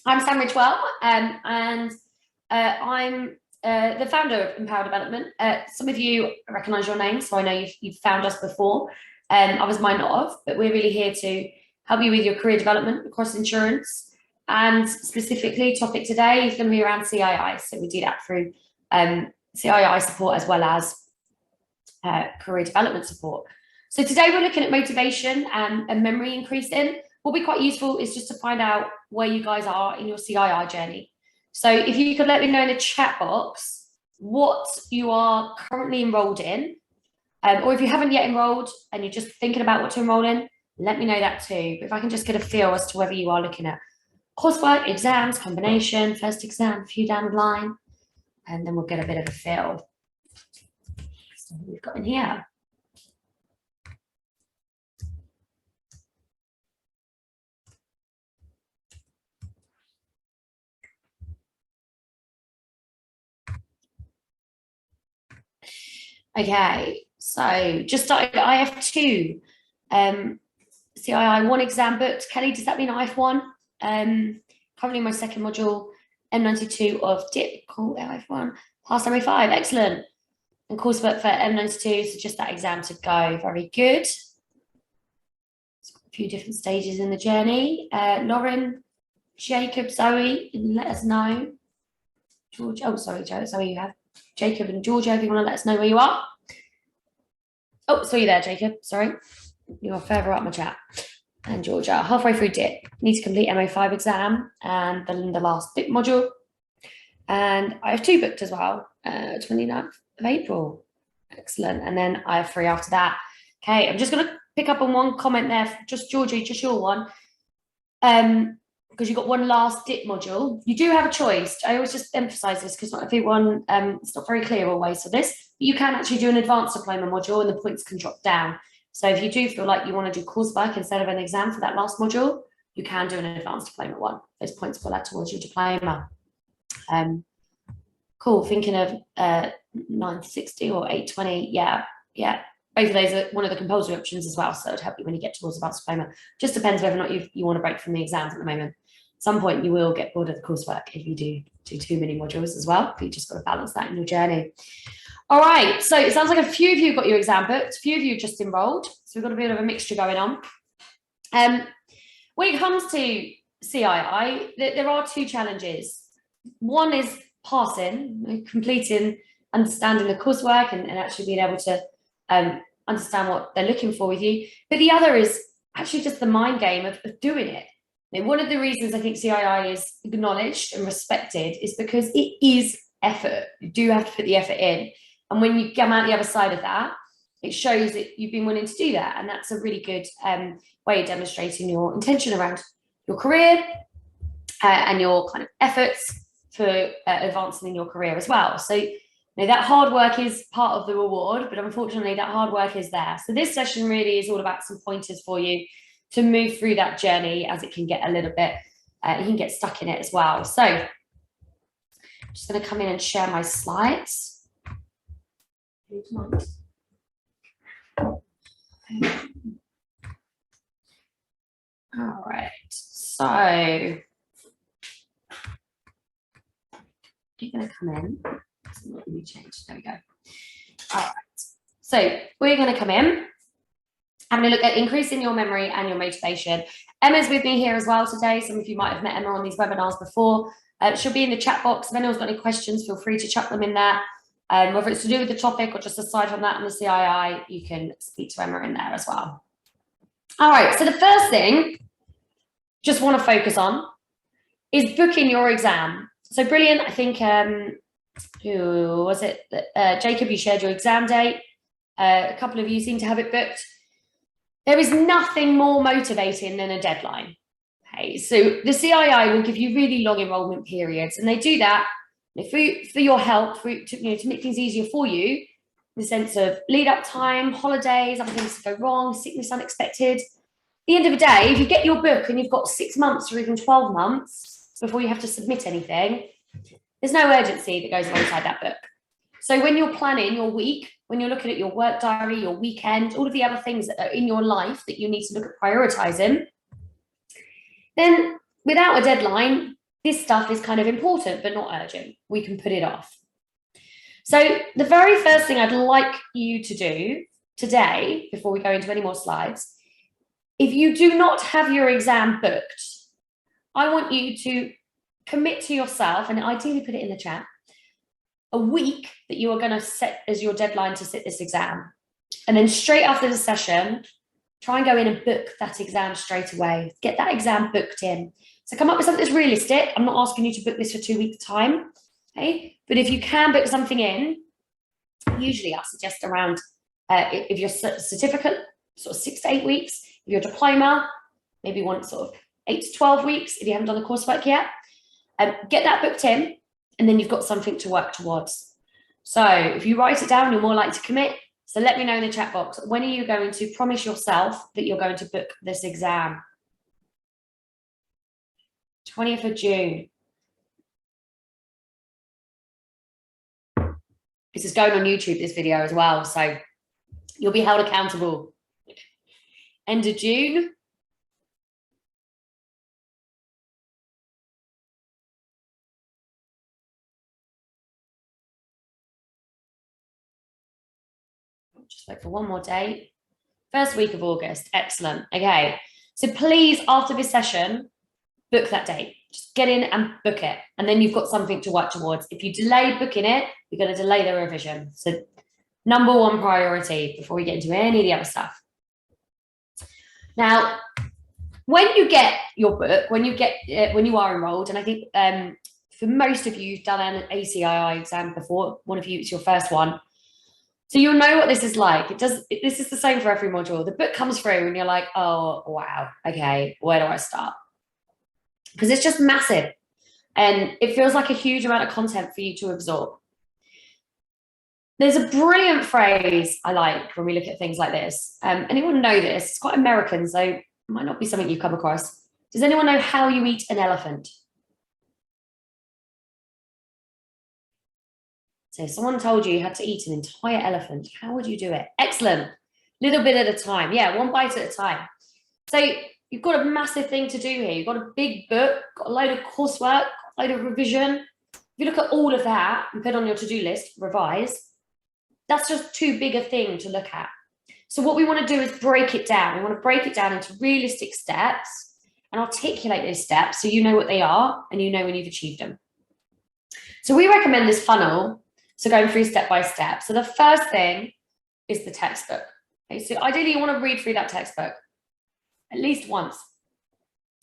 I'm Sam Ridgewell, and I'm the founder of Empower Development. Some of you recognise your name, so I know you've found us before. Others might not have, but we're really here to help you with your career development across insurance. And specifically, topic today is going to be around CII. So we do that through CII support as well as career development support. So today we're looking at motivation and memory increasing. What will be quite useful is just to find out where you guys are in your CII journey. So if you could let me know in the chat box what you are currently enrolled in, or if you haven't yet enrolled and you're just thinking about what to enroll in, let me know that too. But if I can just get a feel as to whether you are looking at coursework, exams, combination, first exam, a few down the line, and then we'll get a bit of a feel. So what we've got in here. Okay, so just started IF2, CII 1 exam booked. Kelly, does that mean IF1? Currently my second module, M92 of DIP, cool, IF1, past MA5, excellent. And coursework for M92, so just that exam to go, very good. A few different stages in the journey. Lauren, Jacob, Zoe, let us know. George, oh, sorry, Zoe, you have. Jacob and Georgia, if you want to let us know where you are. Oh, saw you there, Jacob. Sorry. You are further up my chat. And Georgia, halfway through DIP. Need to complete MO5 exam and then the last DIP module. And I have 2 booked as well, 29th of April. Excellent. And then I have 3 after that. Okay, I'm just going to pick up on one comment there. Just Georgie, just your one. Because you've got one last DIP module, you do have a choice. I always just emphasize this because not everyone, it's not very clear always for this, but you can actually do an advanced diploma module and the points can drop down. So if you do feel like you want to do coursework instead of an exam for that last module, you can do an advanced diploma one. Those points will add towards your diploma. Cool, thinking of 960 or 820, yeah. Both of those are one of the compulsory options as well, so it'd help you when you get towards advanced diploma. Just depends whether or not you want to break from the exams at the moment. At some point, you will get bored of the coursework if you do too many modules as well, but you just got to balance that in your journey. All right, so it sounds like a few of you got your exam booked, a few of you just enrolled, so we've got a bit of a mixture going on. When it comes to CII, there are 2 challenges. One is passing, completing, understanding the coursework and actually being able to understand what they're looking for with you. But the other is actually just the mind game of doing it. And one of the reasons I think CII is acknowledged and respected is because it is effort. You do have to put the effort in. And when you come out the other side of that, it shows that you've been willing to do that. And that's a really good way of demonstrating your intention around your career and your kind of efforts for advancing in your career as well. So that hard work is part of the reward, but unfortunately that hard work is there. So this session really is all about some pointers for you to move through that journey, as it can get a little bit, you can get stuck in it as well. So I'm just going to come in and share my slides. All right, so you're going to come in. Let me change. There we go. All right. So we're going to come in, having a look at increasing your memory and your motivation. Emma's with me here as well today. Some of you might have met Emma on these webinars before. She'll be in the chat box. If anyone's got any questions, feel free to chuck them in there. Whether it's to do with the topic or just aside from that on the CII, you can speak to Emma in there as well. All right. So the first thing, just want to focus on, is booking your exam. So brilliant. I think who was it? Jacob, you shared your exam date. A couple of you seem to have it booked. There is nothing more motivating than a deadline. Okay, so the CII will give you really long enrollment periods, and they do that for your help, to make things easier for you, in the sense of lead up time, holidays, other things to go wrong, sickness unexpected. At the end of the day, if you get your book and you've got 6 months or even 12 months before you have to submit anything, there's no urgency that goes alongside that book. So when you're planning your week, when you're looking at your work diary, your weekend, all of the other things that are in your life that you need to look at prioritizing, then without a deadline, this stuff is kind of important, but not urgent. We can put it off. So the very first thing I'd like you to do today, before we go into any more slides, if you do not have your exam booked, I want you to commit to yourself, and ideally put it in the chat, a week that you are going to set as your deadline to sit this exam. And then straight after the session, try and go in and book that exam straight away. Get that exam booked in. So come up with something that's realistic. I'm not asking you to book this for 2 weeks' time, okay? But if you can book something in, usually I suggest around, if your certificate, sort of 6 to 8 weeks. If your diploma, maybe one sort of 8 to 12 weeks, if you haven't done the coursework yet. Get that booked in, and then you've got something to work towards. So if you write it down, you're more likely to commit. So let me know in the chat box, when are you going to promise yourself that you're going to book this exam? 20th of June. This is going on YouTube, this video as well, so you'll be held accountable. End of June. Just wait for one more date. First week of August. Excellent. Okay. So please, after this session, book that date. Just get in and book it. And then you've got something to work towards. If you delay booking it, you're going to delay the revision. So number one priority before we get into any of the other stuff. Now, when you get your book, when you are enrolled, and I think for most of you, you've done an ACII exam before. One of you, it's your first one. So you'll know what this is like. This is the same for every module. The book comes through and you're like, oh, wow, okay, where do I start? Because it's just massive. And it feels like a huge amount of content for you to absorb. There's a brilliant phrase I like when we look at things like this. Anyone know this? It's quite American, so it might not be something you've come across. Does anyone know how you eat an elephant? So if someone told you had to eat an entire elephant, how would you do it? Excellent. Little bit at a time. Yeah, one bite at a time. So you've got a massive thing to do here. You've got a big book, got a load of coursework, a load of revision. If you look at all of that and put on your to-do list, revise, that's just too big a thing to look at. So what we want to do is break it down. We want to break it down into realistic steps and articulate those steps so you know what they are and you know when you've achieved them. So we recommend this funnel. So going through step by step. So the first thing is the textbook. Okay, so ideally you want to read through that textbook at least once.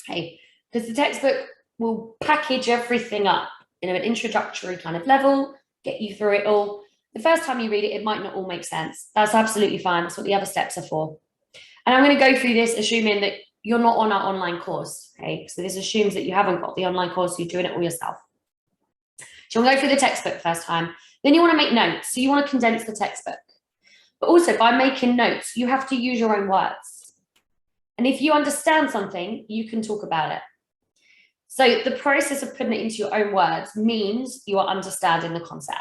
Okay, because the textbook will package everything up in an introductory kind of level, get you through it all. The first time you read it, it might not all make sense. That's absolutely fine. That's what the other steps are for. And I'm going to go through this assuming that you're not on our online course. Okay, so this assumes that you haven't got the online course, you're doing it all yourself. So you'll go through the textbook first time. Then you want to make notes. So you want to condense the textbook. But also by making notes, you have to use your own words. And if you understand something, you can talk about it. So the process of putting it into your own words means you are understanding the concept.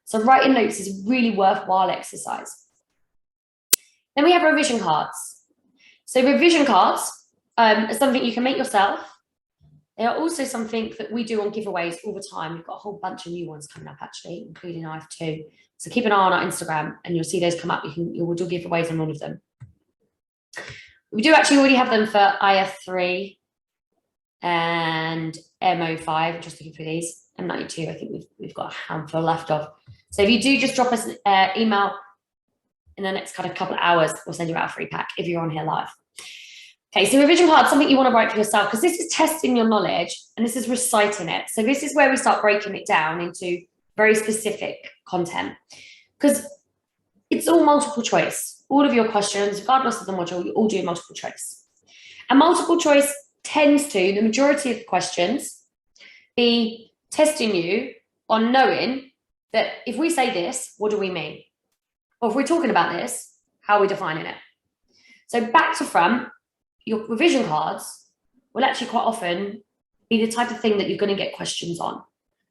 So writing notes is a really worthwhile exercise. Then we have revision cards. So revision cards are something you can make yourself. They are also something that we do on giveaways all the time. We've got a whole bunch of new ones coming up, actually, including IF2. So keep an eye on our Instagram and you'll see those come up. We'll do giveaways on all of them. We do actually already have them for IF3 and MO5. Just looking through these. M92, I think we've got a handful left of. So if you do just drop us an email in the next kind of couple of hours, we'll send you out a free pack if you're on here live. Okay, so revision card is something you want to write for yourself because this is testing your knowledge and this is reciting it. So this is where we start breaking it down into very specific content because it's all multiple choice. All of your questions, regardless of the module, you all do multiple choice. And multiple choice tends to, the majority of the questions, be testing you on knowing that if we say this, what do we mean? Or if we're talking about this, how are we defining it? So back to front, your revision cards will actually quite often be the type of thing that you're going to get questions on.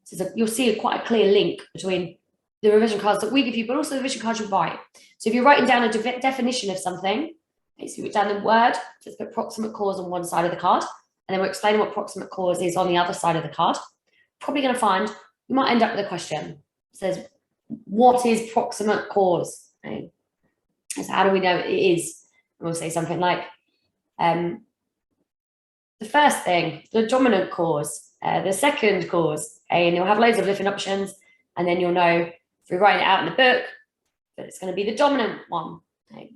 So you'll see quite a clear link between the revision cards that we give you, but also the revision cards you write. So if you're writing down a definition of something, okay, so you put down the word, just put proximate cause on one side of the card, and then we're explaining what proximate cause is on the other side of the card, probably going to find you might end up with a question. It says, what is proximate cause? Okay. So how do we know it is? And we'll say something like, the first thing, the dominant cause, the second cause, okay, and you'll have loads of different options, and then you'll know if you're writing it out in the book that it's going to be the dominant one. Okay.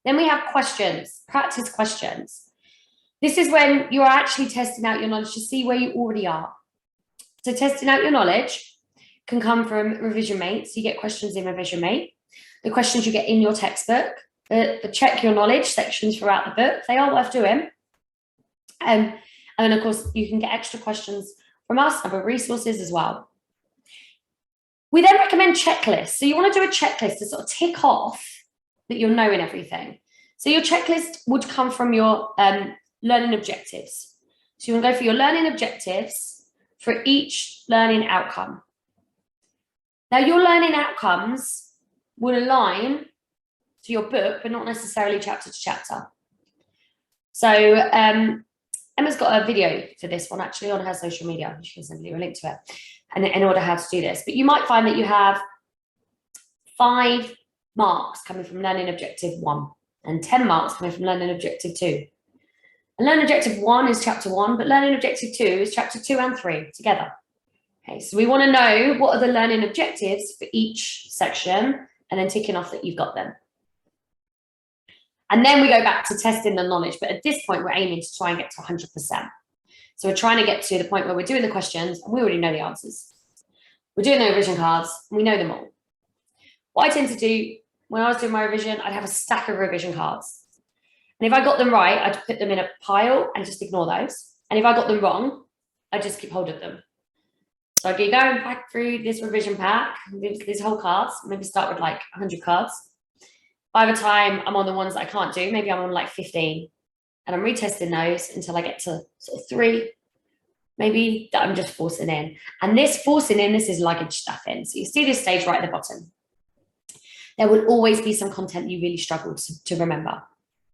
Then we have questions, practice questions. This is when you are actually testing out your knowledge to see where you already are. So testing out your knowledge can come from revision mate. So you get questions in revision mate. The questions you get in your textbook, the check your knowledge sections throughout the book, they are worth doing. And then, of course, you can get extra questions from us, other resources as well. We then recommend checklists. So you want to do a checklist to sort of tick off that you're knowing everything. So your checklist would come from your learning objectives. So you want to go for your learning objectives for each learning outcome. Now, your learning outcomes will align to your book, but not necessarily chapter to chapter. So Emma's got a video for this one actually on her social media. She can send you a link to it, and in order how to do this. But you might find that you have 5 marks coming from learning objective 1 and 10 marks coming from learning objective 2. And learning objective 1 is chapter 1, but learning objective 2 is chapter 2 and 3 together. Okay, so we want to know what are the learning objectives for each section, and then ticking off that you've got them. And then we go back to testing the knowledge. But at this point, we're aiming to try and get to 100%. So we're trying to get to the point where we're doing the questions and we already know the answers. We're doing the revision cards and we know them all. What I tend to do when I was doing my revision, I'd have a stack of revision cards. And if I got them right, I'd put them in a pile and just ignore those. And if I got them wrong, I'd just keep hold of them. So I'd be going back through this revision pack, these whole cards, maybe start with like 100 cards. By the time I'm on the ones that I can't do, maybe I'm on like 15, and I'm retesting those until I get to sort of 3, maybe that I'm just forcing in. And this forcing in, this is luggage stuffing. So you see this stage right at the bottom. There will always be some content you really struggle to remember.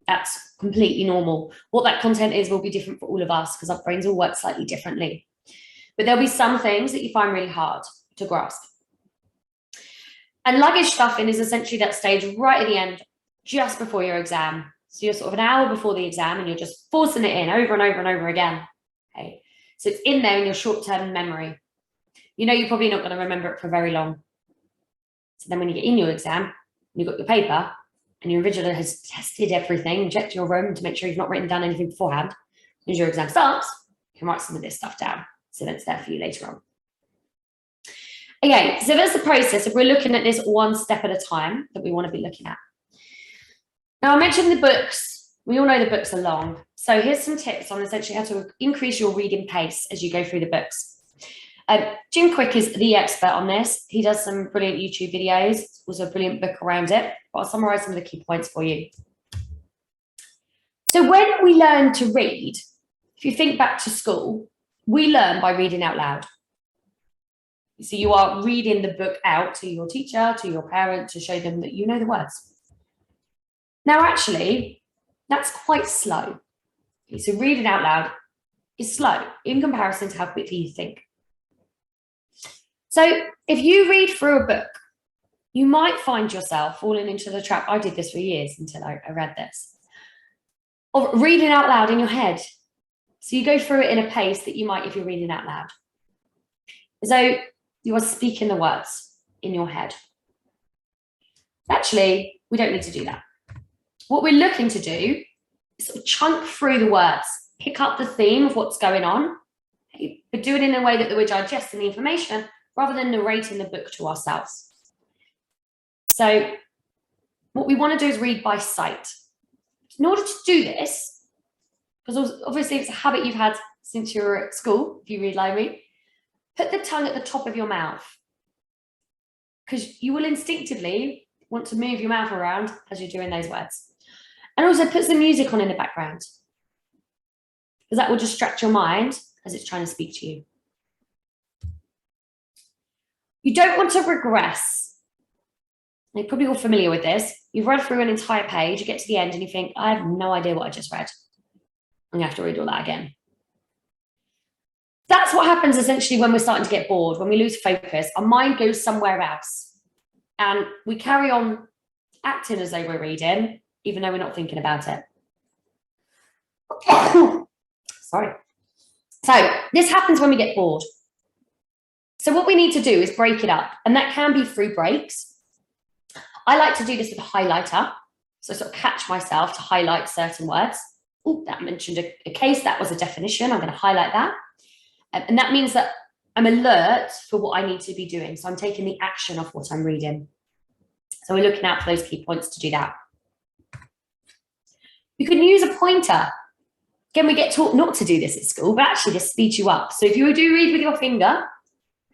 That's completely normal. What that content is will be different for all of us because our brains all work slightly differently. But there'll be some things that you find really hard to grasp. And luggage stuffing is essentially that stage right at the end, just before your exam. So you're sort of an hour before the exam and you're just forcing it in over and over and over again. Okay. So it's in there in your short-term memory. You know you're probably not going to remember it for very long. So then when you get in your exam, you've got your paper and your invigilator has tested everything, checked your room to make sure you've not written down anything beforehand. As your exam starts, you can write some of this stuff down so that it's there for you later on. Okay, so that's the process. If we're looking at this one step at a time that we want to be looking at. Now, I mentioned the books. We all know the books are long. So here's some tips on essentially how to increase your reading pace as you go through the books. Jim Quick is the expert on this. He does some brilliant YouTube videos. It's also a brilliant book around it. But I'll summarize some of the key points for you. So when we learn to read, if you think back to school, we learn by reading out loud. So you are reading the book out to your teacher, to your parent, to show them that you know the words. Now, actually, that's quite slow. Okay, so reading out loud is slow in comparison to how quickly you think. So if you read through a book, you might find yourself falling into the trap. I did this for years until I read this. Of reading out loud in your head. So you go through it in a pace that you might if you're reading out loud. So you are speaking the words in your head. Actually, we don't need to do that. What we're looking to do is sort of chunk through the words, pick up the theme of what's going on, but do it in a way that we're digesting the information rather than narrating the book to ourselves. So what we want to do is read by sight. In order to do this, because obviously it's a habit you've had since you were at school, if you read like me, put the tongue at the top of your mouth, because you will instinctively want to move your mouth around as you're doing those words. And also put some music on in the background, because that will distract your mind as it's trying to speak to you. You don't want to regress. You're probably all familiar with this. You've read through an entire page, you get to the end and you think, I have no idea what I just read. and you have to read all that again. That's what happens essentially when we're starting to get bored, when we lose focus. Our mind goes somewhere else, and we carry on acting as though we're reading, even though we're not thinking about it. Sorry. So this happens when we get bored. So what we need to do is break it up, and that can be through breaks. I like to do this with a highlighter, so I sort of catch myself to highlight certain words. Oh, that mentioned a case, that was a definition, I'm going to highlight that. And that means that I'm alert for what I need to be doing, so I'm taking the action of what I'm reading. So we're looking out for those key points to do that. You can use a pointer. Again, we get taught not to do this at school, but actually this speeds you up. So if you do read with your finger,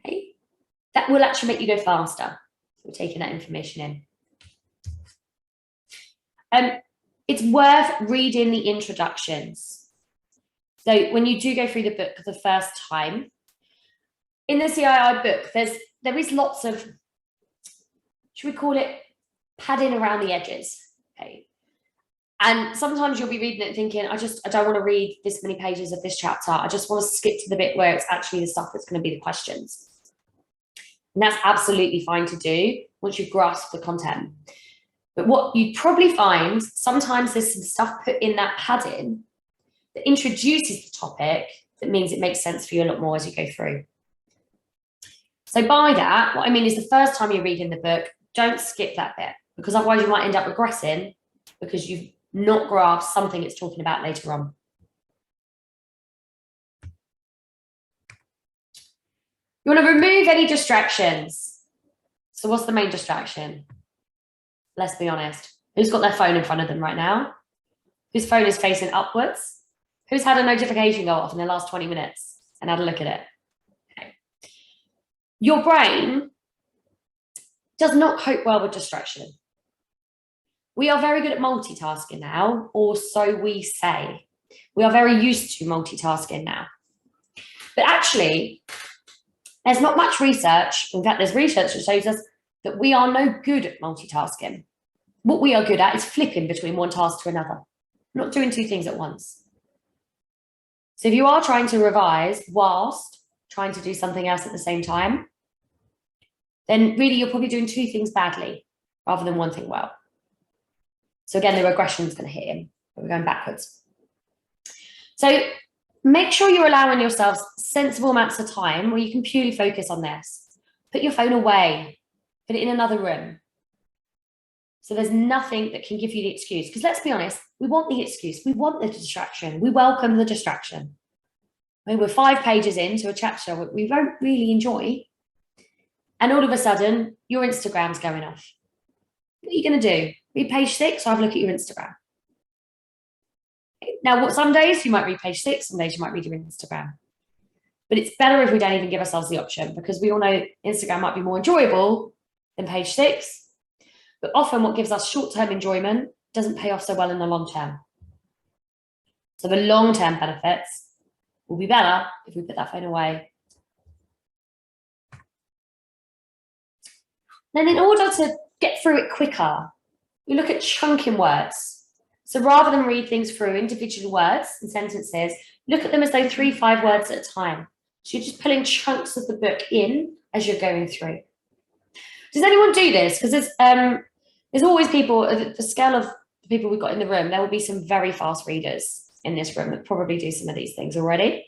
okay, that will actually make you go faster. We're taking that information in. It's worth reading the introductions. So when you do go through the book for the first time, in the CII book, there is lots of, should we call it padding around the edges? Okay. And sometimes you'll be reading it and thinking, I don't want to read this many pages of this chapter. I just want to skip to the bit where it's actually the stuff that's going to be the questions. And that's absolutely fine to do once you've grasped the content. But what you probably find, sometimes there's some stuff put in that padding that introduces the topic, that means it makes sense for you a lot more as you go through. So by that, what I mean is the first time you're reading the book, don't skip that bit, because otherwise you might end up regressing because you've not grasped something it's talking about later on. You want to remove any distractions. So what's the main distraction? Let's be honest. Who's got their phone in front of them right now? Whose phone is facing upwards? Who's had a notification go off in the last 20 minutes and had a look at it? Okay. Your brain does not cope well with distraction. We are very good at multitasking now, or so we say. We are very used to multitasking now. But actually, there's not much research. In fact, there's research that shows us that we are no good at multitasking. What we are good at is flipping between one task to another, not doing two things at once. So if you are trying to revise whilst trying to do something else at the same time, then really you're probably doing two things badly rather than one thing well. So again, the regression is going to hit in, but we're going backwards. So make sure you're allowing yourselves sensible amounts of time where you can purely focus on this. Put your phone away, put it in another room. So there's nothing that can give you the excuse. Because let's be honest, we want the excuse. We want the distraction. We welcome the distraction. I mean, we're 5 pages into a chapter we don't really enjoy. And all of a sudden, your Instagram's going off. What are you going to do? Read page 6 or have a look at your Instagram? Now, some days you might read page 6, some days you might read your Instagram. But it's better if we don't even give ourselves the option, because we all know Instagram might be more enjoyable than page 6. But often what gives us short-term enjoyment doesn't pay off so well in the long term. So the long-term benefits will be better if we put that phone away. Then in order to get through it quicker, we look at chunking words. So rather than read things through individual words and sentences, look at them as though 3-5 words at a time. So you're just pulling chunks of the book in as you're going through. Does anyone do this? Because there's always people, at the scale of the people we've got in the room, there will be some very fast readers in this room that probably do some of these things already.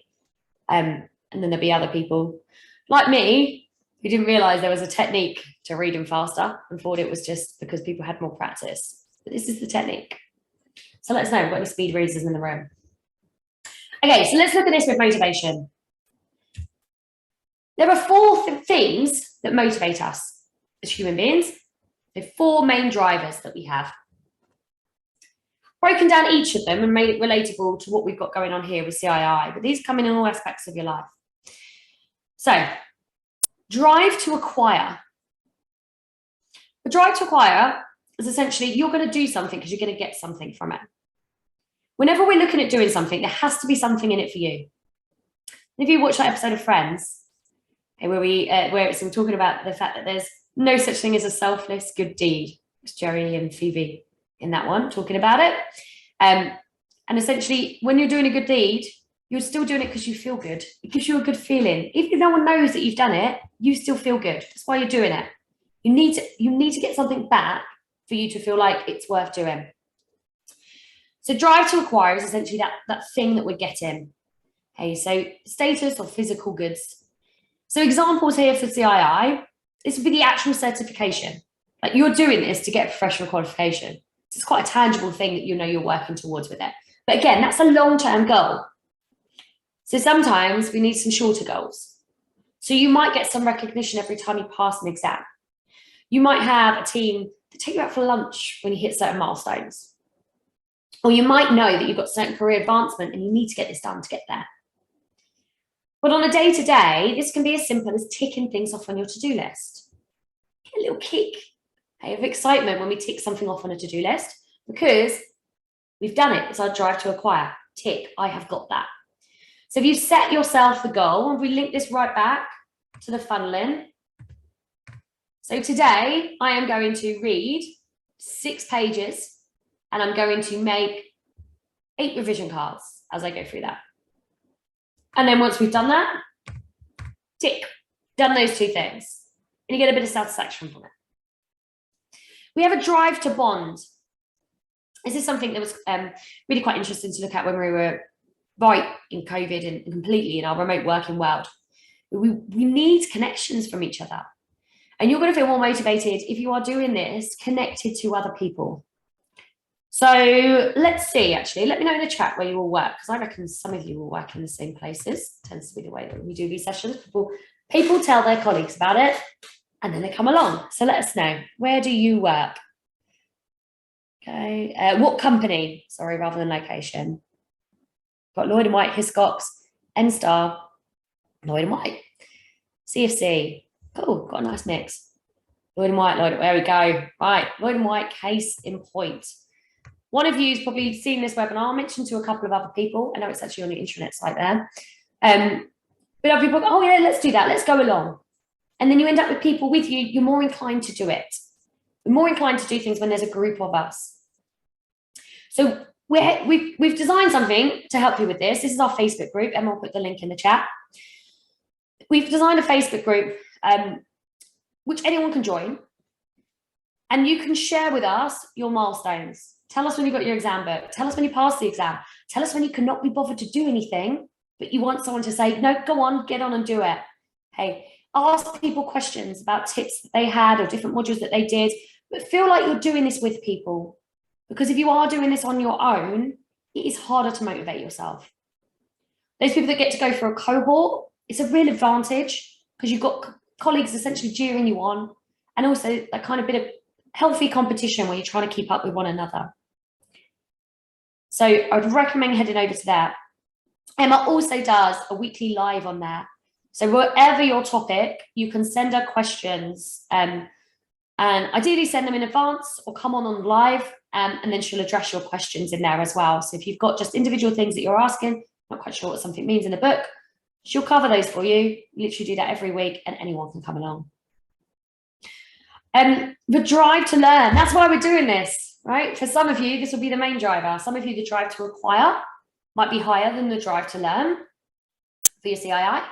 And then there'll be other people like me who didn't realise there was a technique to reading faster and thought it was just because people had more practice. But this is the technique. So let us know if we've got any speed readers in the room. Okay, so let's look at this with motivation. There are 4 things that motivate us as human beings. There are 4 main drivers that we have. Broken down each of them and made it relatable to what we've got going on here with CII, but these come in all aspects of your life. So, drive to acquire. The drive to acquire is essentially you're going to do something because you're going to get something from it. Whenever we're looking at doing something, there has to be something in it for you. If you watch that episode of Friends, where we're talking about the fact that there's no such thing as a selfless good deed. It's Jerry and Phoebe in that one talking about it. And And essentially, when you're doing a good deed, you're still doing it because you feel good. It gives you a good feeling. Even if no one knows that you've done it, you still feel good. That's why you're doing it. You need to get something back for you to feel like it's worth doing. So drive to acquire is essentially that thing that we're getting. Okay, so status or physical goods. So examples here for CII, this would be the actual certification. Like you're doing this to get a professional qualification. It's quite a tangible thing that you know you're working towards with it. But again, that's a long-term goal. So sometimes we need some shorter goals. So you might get some recognition every time you pass an exam. You might have a team that take you out for lunch when you hit certain milestones. Or you might know that you've got certain career advancement and you need to get this done to get there. But on a day-to-day, this can be as simple as ticking things off on your to-do list. Get a little kick of excitement when we tick something off on a to-do list because we've done it. It's our drive to acquire. Tick, I have got that. So if you set yourself the goal, and we link this right back to the funneling. So today I am going to read 6 pages and I'm going to make 8 revision cards as I go through that. And then once we've done that, tick, done those 2 things. And you get a bit of satisfaction from it. We have a drive to bond. This is something that was really quite interesting to look at when we were right in COVID and completely in our remote working world. We need connections from each other. And you're going to feel more motivated if you are doing this connected to other people. So let's see, actually, let me know in the chat where you all work, because I reckon some of you will work in the same places. It tends to be the way that we do these sessions. People tell their colleagues about it and then they come along. So let us know, where do you work? Okay, what company? Sorry, rather than location. Got Lloyd and White, Hiscox, N-Star, Lloyd and White, CFC. Cool, got a nice mix. Lloyd and White, there we go. Right, Lloyd and White, case in point. One of you's probably seen this webinar. I'll mention to a couple of other people. I know it's actually on the intranet site there. But other people go, oh yeah, let's do that. Let's go along. And then you end up with people with you. You're more inclined to do it. We're more inclined to do things when there's a group of us. So we've designed something to help you with this. This is our Facebook group. Emma will put the link in the chat. We've designed a Facebook group which anyone can join. And you can share with us your milestones. Tell us when you got your exam book. Tell us when you passed the exam. Tell us when you cannot be bothered to do anything, but you want someone to say, no, go on, get on and do it. Hey, ask people questions about tips that they had or different modules that they did, but feel like you're doing this with people. Because if you are doing this on your own, it is harder to motivate yourself. Those people that get to go for a cohort, it's a real advantage because you've got colleagues essentially cheering you on, and also that kind of bit of healthy competition where you're trying to keep up with one another. So I would recommend heading over to that. Emma also does a weekly live on there. So whatever your topic, you can send her questions and ideally send them in advance or come on live and then she'll address your questions in there as well. So if you've got just individual things that you're asking, not quite sure what something means in the book, she'll cover those for you. Literally do that every week and anyone can come along. The drive to learn, that's why we're doing this, right? For some of you, this will be the main driver. Some of you, the drive to acquire might be higher than the drive to learn for your CII.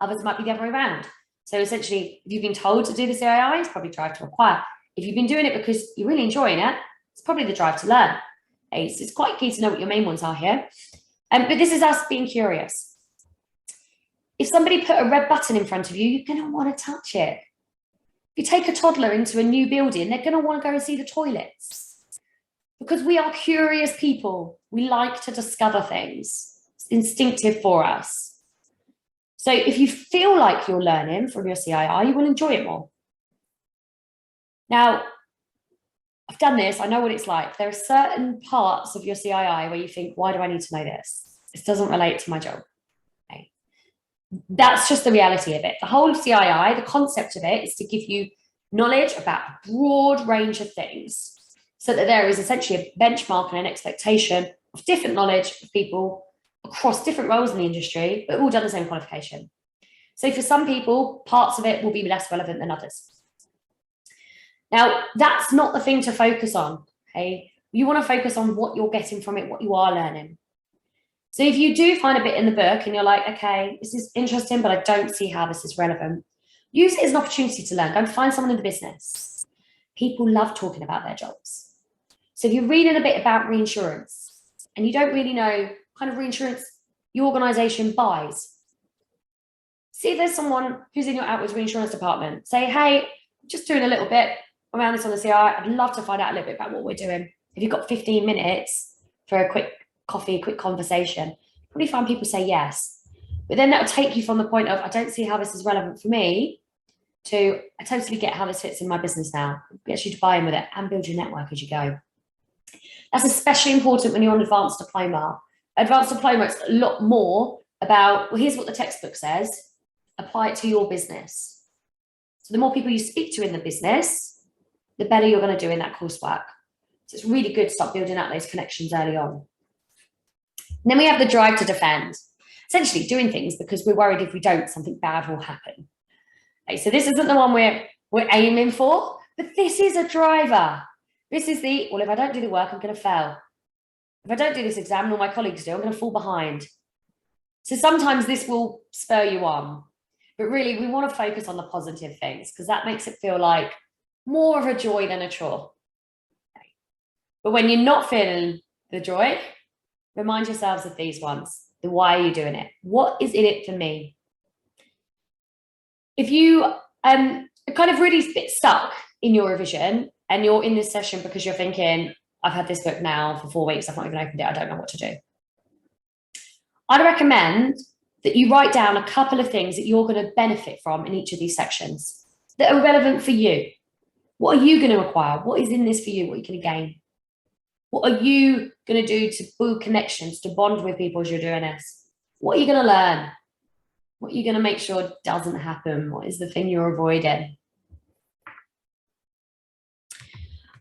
Others might be the other way around. So essentially, if you've been told to do the CII, it's probably drive to acquire. If you've been doing it because you're really enjoying it, it's probably the drive to learn. Okay, so it's quite key to know what your main ones are here. But this is us being curious. If somebody put a red button in front of you, you're going to want to touch it. If you take a toddler into a new building, they're going to want to go and see the toilets. Because we are curious people. We like to discover things. It's instinctive for us. So if you feel like you're learning from your CII, you will enjoy it more. Now, I've done this. I know what it's like. There are certain parts of your CII where you think, why do I need to know this? This doesn't relate to my job. Okay. That's just the reality of it. The whole of CII, the concept of it is to give you knowledge about a broad range of things so that there is essentially a benchmark and an expectation of different knowledge of people across different roles in the industry, but all done the same qualification. So for some people, parts of it will be less relevant than others. Now, that's not the thing to focus on, okay? You want to focus on what you're getting from it, what you are learning. So if you do find a bit in the book and you're like, okay, this is interesting, but I don't see how this is relevant, use it as an opportunity to learn. Go and find someone in the business. People love talking about their jobs. So if you're reading a bit about reinsurance and you don't really know what kind of reinsurance your organization buys, see if there's someone who's in your outwards reinsurance department. Say, hey, just doing a little bit around this on the CI. I'd love to find out a little bit about what we're doing. If you've got 15 minutes for a quick coffee, quick conversation, probably find people say yes. But then that'll take you from the point of, I don't see how this is relevant for me, to I totally get how this fits in my business now. It gets you to buy in with it and build your network as you go. That's especially important when you're on advanced diploma. Advanced diploma, it's a lot more about, well, here's what the textbook says, apply it to your business. So the more people you speak to in the business, the better you're going to do in that coursework. So it's really good to start building out those connections early on. And then we have the drive to defend, essentially doing things because we're worried if we don't, something bad will happen. Okay, so this isn't the one we're aiming for, but this is a driver. This is the, well, if I don't do the work, I'm going to fail. If I don't do this exam, and all my colleagues do, I'm going to fall behind. So sometimes this will spur you on, but really we want to focus on the positive things because that makes it feel like more of a joy than a chore. Okay. But when you're not feeling the joy, remind yourselves of these ones. The why are you doing it? What is in it for me? If you are kind of really bit stuck in your revision and you're in this session because you're thinking, I've had this book now for 4 weeks, I've not even opened it, I don't know what to do. I'd recommend that you write down a couple of things that you're going to benefit from in each of these sections that are relevant for you. What are you going to acquire? What is in this for you? What are you going to gain? What are you going to do to build connections, to bond with people as you're doing this? What are you going to learn? What are you going to make sure doesn't happen? What is the thing you're avoiding?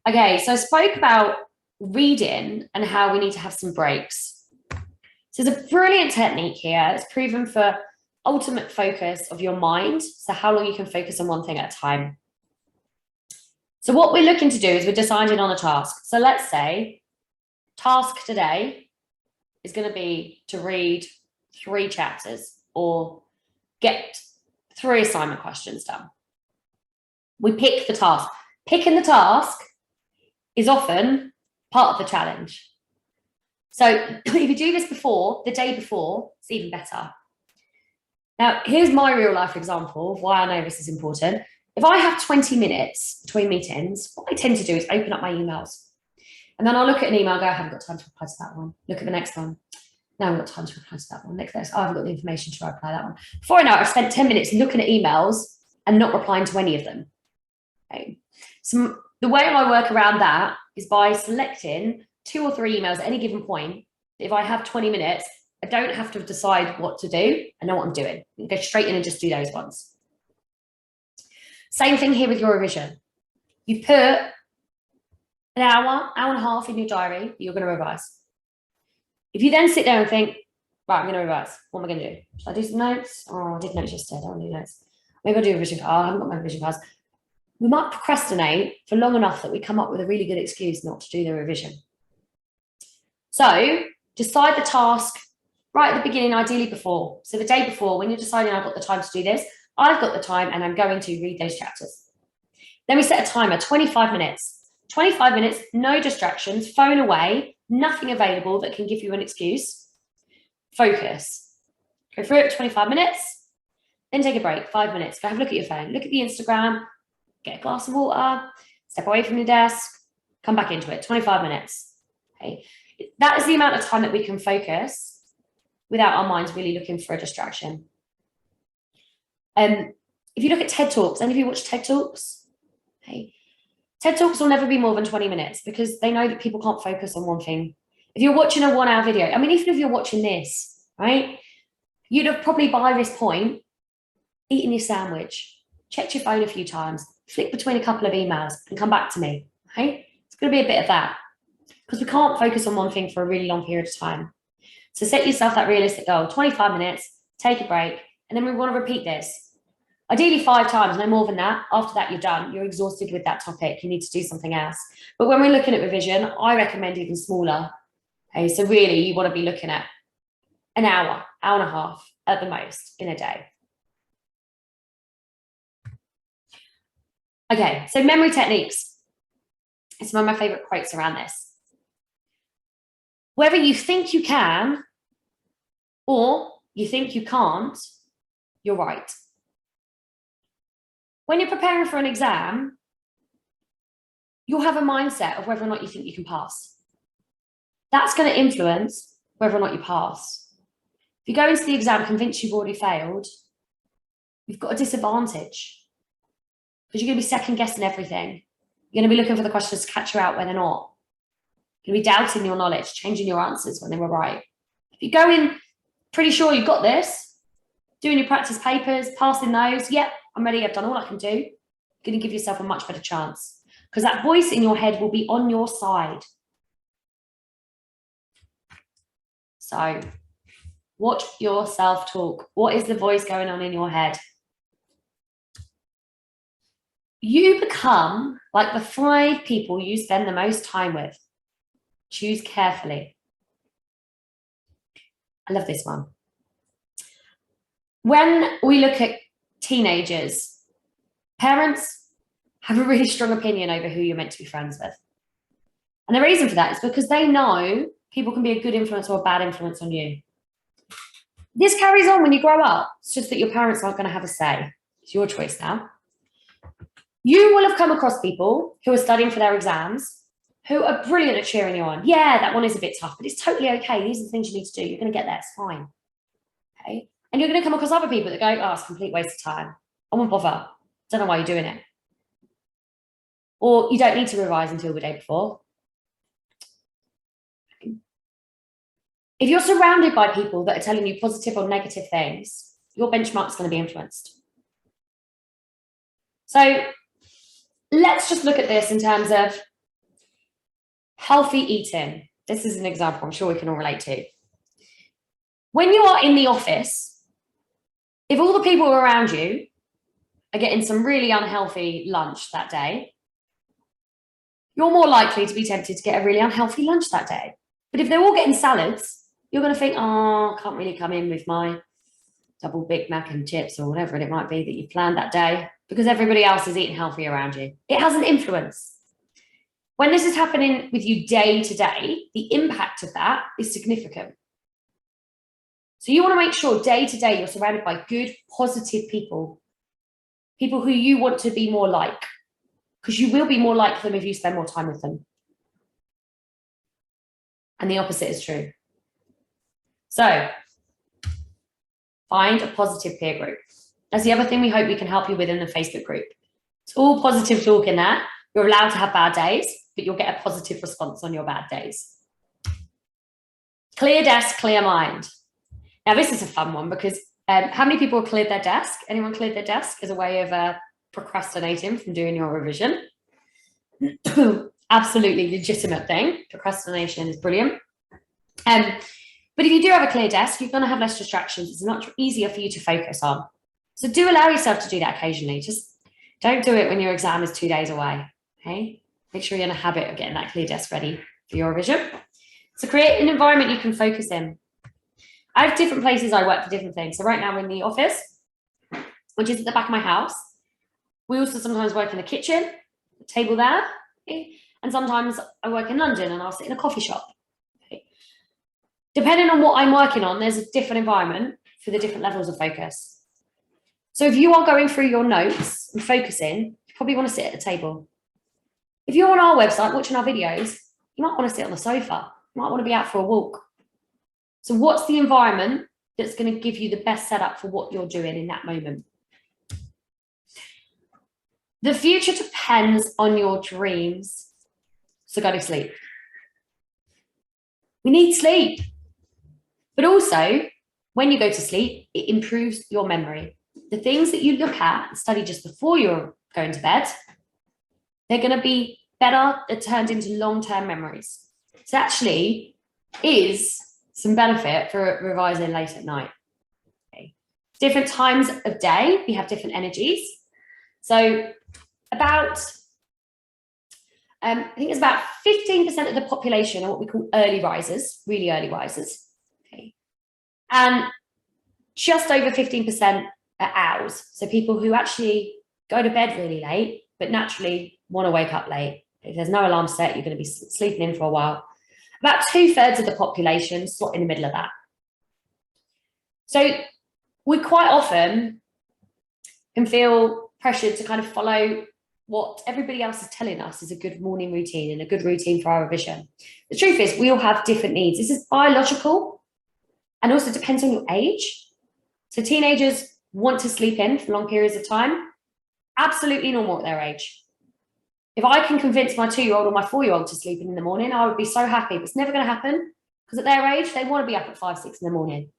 Okay, so I spoke about reading and how we need to have some breaks. So there's a brilliant technique here. It's proven for ultimate focus of your mind. So how long you can focus on one thing at a time. So what we're looking to do is we're deciding on a task. So let's say task today is going to be to read 3 chapters or get 3 assignment questions done. We pick the task. Picking the task is often part of the challenge. So if you do this before, the day before, it's even better. Now, here's my real life example of why I know this is important. If I have 20 minutes between meetings, what I tend to do is open up my emails. And then I'll look at an email and go, I haven't got time to reply to that one. Look at the next one. No, I've got time to reply to that one. Next, oh, I've got the information to reply to that one. Before I know it, I've spent 10 minutes looking at emails and not replying to any of them. Okay. So the way I work around that is by selecting 2 or 3 emails at any given point. If I have 20 minutes, I don't have to decide what to do. I know what I'm doing. I go straight in and just do those ones. Same thing here with your revision. You put an hour and a half in your diary that you're going to revise. If you then sit there and think, right, I'm going to revise. What am I going to do? Should I do some notes? Oh, I did notes yesterday. I don't want to do notes. Maybe I'll do a revision. Oh, I haven't got my revision cards. We might procrastinate for long enough that we come up with a really good excuse not to do the revision. So decide the task right at the beginning, ideally before. So the day before, when you're deciding I've got the time to do this, I've got the time and I'm going to read those chapters. Then we set a timer, 25 minutes. 25 minutes, no distractions, phone away, nothing available that can give you an excuse. Focus. Go through it for 25 minutes, then take a break, 5 minutes. Go have a look at your phone, look at the Instagram, get a glass of water, step away from your desk, come back into it, 25 minutes. Okay. That is the amount of time that we can focus without our minds really looking for a distraction. If you look at TED Talks, any of you watch TED Talks? Okay. TED Talks will never be more than 20 minutes because they know that people can't focus on one thing. If you're watching a 1 hour video, I mean, even if you're watching this, right, you'd have probably by this point eaten your sandwich, checked your phone a few times, flick between a couple of emails and come back to me, okay? It's going to be a bit of that because we can't focus on one thing for a really long period of time. So set yourself that realistic goal, 25 minutes, take a break, and then we want to repeat this. Ideally 5 times, no more than that. After that, you're done. You're exhausted with that topic. You need to do something else. But when we're looking at revision, I recommend even smaller. Okay, so really you want to be looking at an hour, hour and a half at the most in a day. Okay, so memory techniques. It's one of my favorite quotes around this. Whether you think you can or you think you can't, you're right. When you're preparing for an exam, you'll have a mindset of whether or not you think you can pass. That's going to influence whether or not you pass. If you go into the exam convinced you've already failed, you've got a disadvantage because you're going to be second guessing everything. You're going to be looking for the questions to catch you out when they're not. You're going to be doubting your knowledge, changing your answers when they were right. If you go in pretty sure you've got this, doing your practice papers, passing those, yep, I'm ready, I've done all I can do, you're going to give yourself a much better chance because that voice in your head will be on your side. So watch your self-talk. What is the voice going on in your head? You become like the 5 people you spend the most time with. Choose carefully. I love this one. When we look at teenagers, parents have a really strong opinion over who you're meant to be friends with. And the reason for that is because they know people can be a good influence or a bad influence on you. This carries on when you grow up. It's just that your parents aren't going to have a say. It's your choice now. You will have come across people who are studying for their exams who are brilliant at cheering you on. Yeah, that one is a bit tough, but it's totally okay. These are the things you need to do. You're going to get there. It's fine. Okay. And you're going to come across other people that go, oh, it's a complete waste of time. I won't bother. Don't know why you're doing it. Or you don't need to revise until the day before. If you're surrounded by people that are telling you positive or negative things, your benchmark's going to be influenced. So let's just look at this in terms of healthy eating. This is an example I'm sure we can all relate to. When you are in the office, if all the people around you are getting some really unhealthy lunch that day, you're more likely to be tempted to get a really unhealthy lunch that day. But if they're all getting salads, you're going to think, oh, I can't really come in with my double Big Mac and chips or whatever it might be that you've planned that day because everybody else is eating healthy around you. It has an influence. When this is happening with you day to day, the impact of that is significant. So you want to make sure day to day you're surrounded by good, positive people, people who you want to be more like, because you will be more like them if you spend more time with them. And the opposite is true. So find a positive peer group. That's the other thing we hope we can help you with in the Facebook group. It's all positive talk in that. You're allowed to have bad days, but you'll get a positive response on your bad days. Clear desk, clear mind. Now, this is a fun one because how many people have cleared their desk? Anyone cleared their desk as a way of procrastinating from doing your revision? Absolutely legitimate thing. Procrastination is brilliant. But if you do have a clear desk, you're going to have less distractions. It's much easier for you to focus on. So do allow yourself to do that occasionally. Just don't do it when your exam is 2 days away. Okay? Make sure you're in a habit of getting that clear desk ready for your revision. So create an environment you can focus in. I have different places I work for different things. So right now we're in the office, which is at the back of my house. We also sometimes work in the kitchen, the table there. Okay? And sometimes I work in London and I'll sit in a coffee shop. Okay? Depending on what I'm working on, there's a different environment for the different levels of focus. So if you are going through your notes and focusing, you probably want to sit at a table. If you're on our website watching our videos, you might want to sit on the sofa. You might want to be out for a walk. So what's the environment that's going to give you the best setup for what you're doing in that moment? The future depends on your dreams. So go to sleep. We need sleep. But also, when you go to sleep, it improves your memory. The things that you look at and study just before you're going to bed, they're going to be better, they're turned into long-term memories. So actually is some benefit for revising late at night. Okay. Different times of day, we have different energies. So about, I think it's about 15% of the population are what we call early risers, really early risers. Okay. And just over 15% are owls. So people who actually go to bed really late, but naturally want to wake up late. If there's no alarm set, you're going to be sleeping in for a while. About 2/3 of the population slot in the middle of that. So we quite often can feel pressured to kind of follow what everybody else is telling us is a good morning routine and a good routine for our revision. The truth is, we all have different needs. This is biological and also depends on your age. So teenagers want to sleep in for long periods of time. Absolutely normal at their age. If I can convince my 2-year-old or my 4-year-old to sleep in the morning, I would be so happy. But it's never going to happen because at their age, they want to be up at 5, 6 in the morning.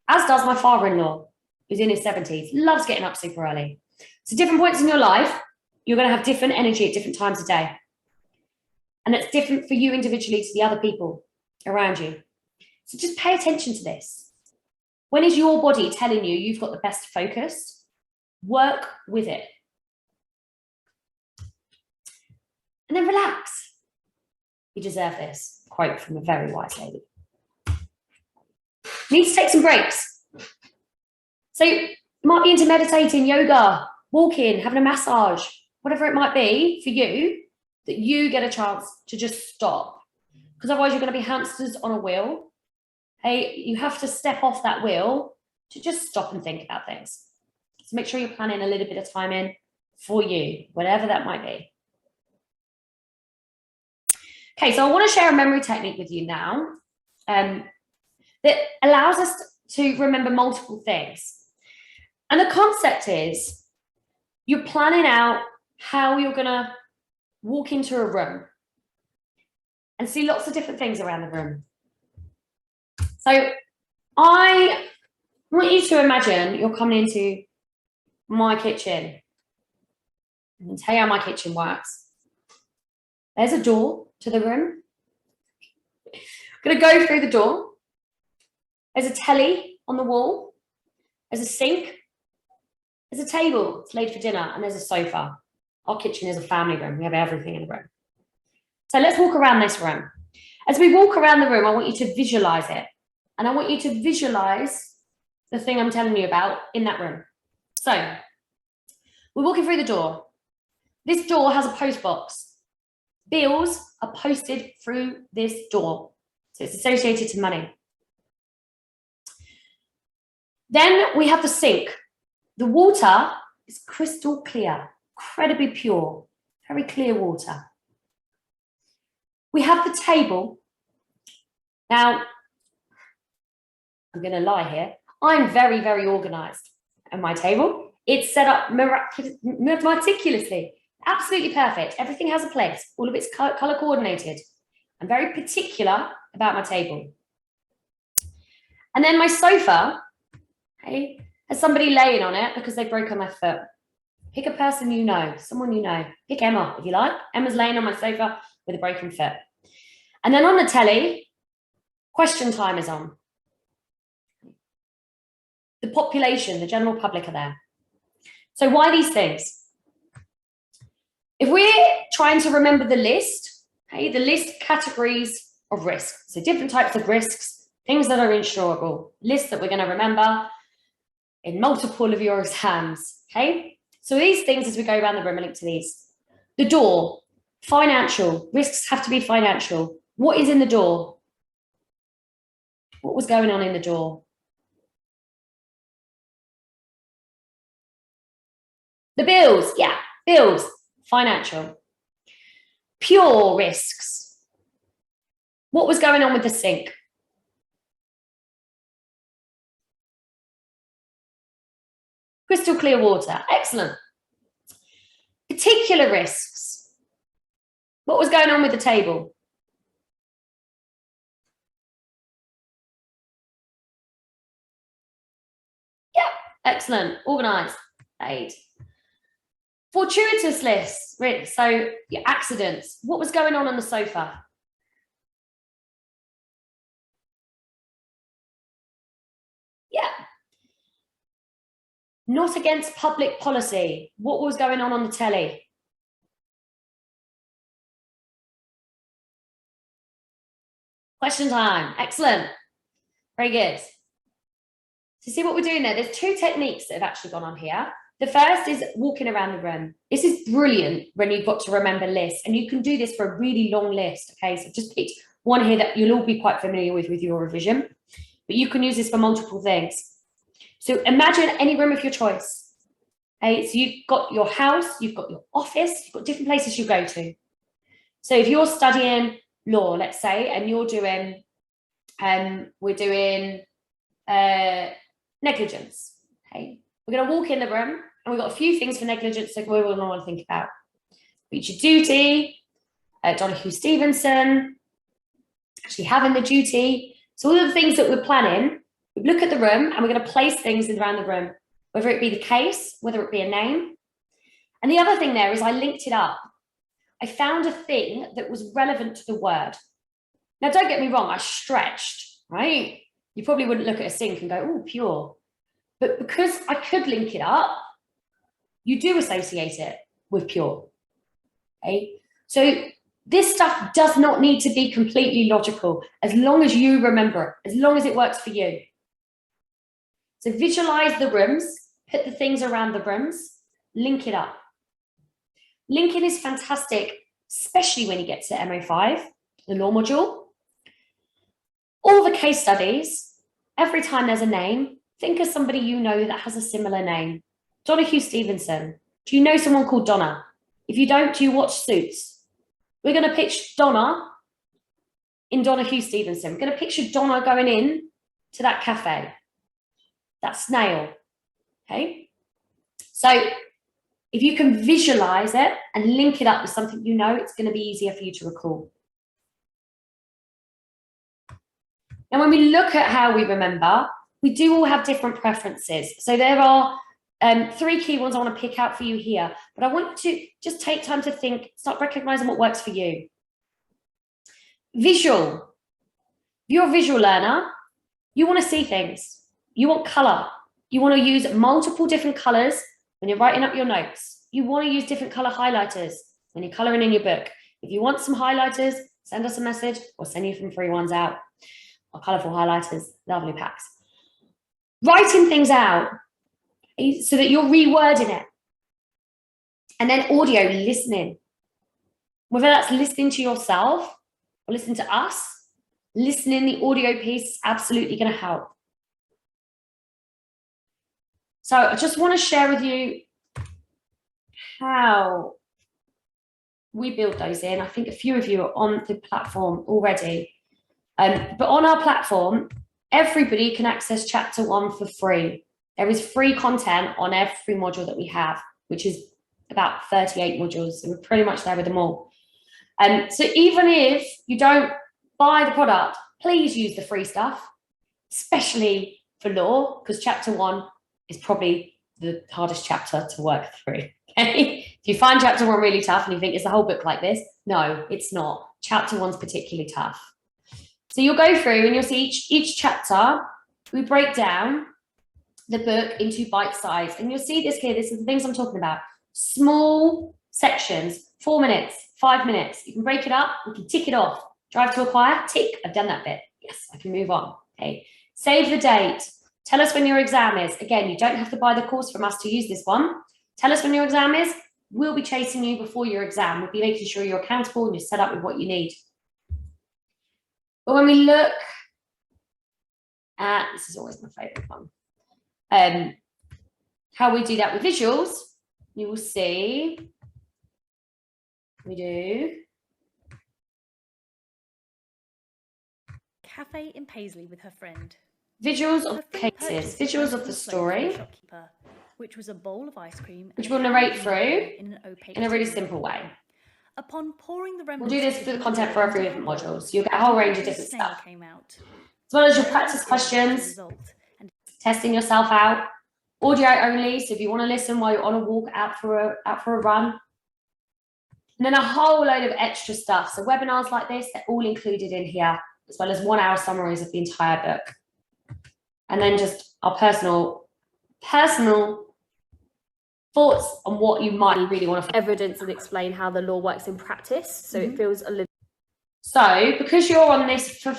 As does my father-in-law, who's in his 70s, loves getting up super early. So different points in your life, you're going to have different energy at different times of day. And it's different for you individually to the other people around you. So just pay attention to this. When is your body telling you you've got the best focus? Work with it. And then relax. You deserve this. Quote from a very wise lady. You need to take some breaks. So you might be into meditating, yoga, walking, having a massage, whatever it might be for you, that you get a chance to just stop. Because otherwise you're going to be hamsters on a wheel. Hey, you have to step off that wheel to just stop and think about things. So make sure you're planning a little bit of time in for you, whatever that might be. Okay, so I want to share a memory technique with you now that allows us to remember multiple things. And the concept is you're planning out how you're going to walk into a room and see lots of different things around the room. So I want you to imagine you're coming into my kitchen. And I'll tell you how my kitchen works. There's a door to the room. I'm going to go through the door. There's a telly on the wall. There's a sink. There's a table. It's laid for dinner. And there's a sofa. Our kitchen is a family room. We have everything in the room. So let's walk around this room. As we walk around the room, I want you to visualize it. And I want you to visualize the thing I'm telling you about in that room. So we're walking through the door. This door has a post box. Bills are posted through this door. So it's associated to money. Then we have the sink. The water is crystal clear, incredibly pure, very clear water. We have the table. Now, I'm going to lie here. I'm very, very organized at my table. It's set up meticulously, absolutely perfect. Everything has a place. All of it's color coordinated. I'm very particular about my table. And then my sofa, okay, has somebody laying on it because they've broken their foot. Pick a person you know, someone you know. Pick Emma, if you like. Emma's laying on my sofa with a broken foot. And then on the telly, question time is on. The population, the general public are there. So why these things? If we're trying to remember the list, okay, the list categories of risk. So different types of risks, things that are insurable, lists that we're going to remember in multiple of your exams, okay? So these things, as we go around the room, are linked to these. The door, financial, risks have to be financial. What is in the door? What was going on in the door? The bills, yeah, bills, financial. Pure risks. What was going on with the sink? Crystal clear water, excellent. Particular risks. What was going on with the table? Yeah, excellent, organized, paid. Fortuitous lists, so your accidents. What was going on the sofa? Yeah. Not against public policy. What was going on the telly? Question time. Excellent. Very good. So see what we're doing there? There's two techniques that have actually gone on here. The first is walking around the room. This is brilliant when you've got to remember lists, and you can do this for a really long list. Okay, so just picked one here that you'll all be quite familiar with your revision, but you can use this for multiple things. So imagine any room of your choice. Okay, so you've got your house, you've got your office, you've got different places you go to. So if you're studying law, let's say, and you're doing, we're doing negligence. Okay, we're going to walk in the room, and we've got a few things for negligence that we're going to want to think about. Reach your duty, Donahue Stevenson, actually having the duty. So all of the things that we're planning, we look at the room and we're going to place things around the room, whether it be the case, whether it be a name. And the other thing there is I linked it up. I found a thing that was relevant to the word. Now, don't get me wrong, I stretched, right? You probably wouldn't look at a sink and go, oh, pure. But because I could link it up, you do associate it with pure. Okay? So this stuff does not need to be completely logical, as long as you remember it, as long as it works for you. So visualize the rooms, put the things around the rooms, link it up. Linking is fantastic, especially when you get to MO5, the law module. All the case studies, every time there's a name, think of somebody you know that has a similar name. Donahue Stevenson. Do you know someone called Donna? If you don't, do you watch Suits? We're going to pitch Donna in Donahue Stevenson. We're going to picture Donna going in to that cafe, that snail. Okay? So if you can visualize it and link it up with something you know, it's going to be easier for you to recall. Now, when we look at how we remember, we do all have different preferences. So there are 3 key ones I want to pick out for you here, but I want you to just take time to think, start recognizing what works for you. Visual. If you're a visual learner, you want to see things. You want color. You want to use multiple different colors when you're writing up your notes. You want to use different color highlighters when you're coloring in your book. If you want some highlighters, send us a message or send you some free ones out. Or colorful highlighters, lovely packs. Writing things out so that you're rewording it. And then audio, listening. Whether that's listening to yourself or listening to us, listening the audio piece is absolutely going to help. So I just want to share with you how we build those in. I think a few of you are on the platform already. But on our platform, everybody can access chapter 1 for free. There is free content on every module that we have, which is about 38 modules. So we're pretty much there with them all. So even if you don't buy the product, please use the free stuff, especially for law, because chapter 1 is probably the hardest chapter to work through. Okay? If you find chapter 1 really tough and you think, is the whole book like this? No, it's not. Chapter 1's particularly tough. So you'll go through and you'll see each chapter, we break down the book into bite size. And you'll see this here, this is the things I'm talking about. Small sections, 4 minutes, 5 minutes. You can break it up, you can tick it off. Drive to acquire, tick, I've done that bit. Yes, I can move on. Okay. Save the date. Tell us when your exam is. Again, you don't have to buy the course from us to use this one. Tell us when your exam is. We'll be chasing you before your exam. We'll be making sure you're accountable and you're set up with what you need. But when we look at, this is always my favorite one, how we do that with visuals, you will see we do cafe in Paisley with her friend. Visuals of cases, visuals of the story, shopkeeper, which was a bowl of ice cream, which we'll narrate through in an opaque in a really simple way. Upon pouring the We'll do this for the content for every different module, so you'll get a whole range of different stuff. Came out. As well as your practice questions, testing yourself out, audio only, so if you want to listen while you're on a walk out for a run. And then a whole load of extra stuff. So webinars like this, they're all included in here, as well as 1 hour summaries of the entire book. And then just our personal thoughts on what you might really want to evidence and explain how the law works in practice. So it feels a little. So because you're on this for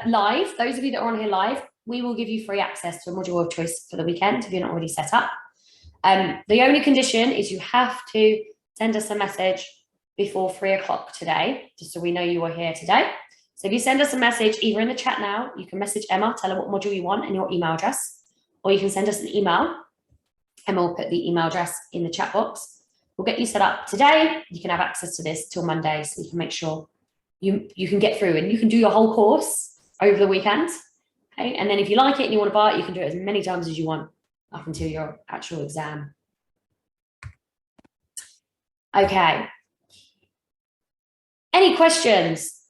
live, those of you that are on here live, we will give you free access to a module of choice for the weekend if you're not already set up. The only condition is you have to send us a message before 3 o'clock today, just so we know you are here today. So if you send us a message either in the chat now, you can message Emma, tell her what module you want and your email address, or you can send us an email. Emma will put the email address in the chat box. We'll get you set up today. You can have access to this till Monday, so you can make sure you can get through and you can do your whole course over the weekend. Okay, and then if you like it and you want to buy it, you can do it as many times as you want up until your actual exam. Okay. Any questions?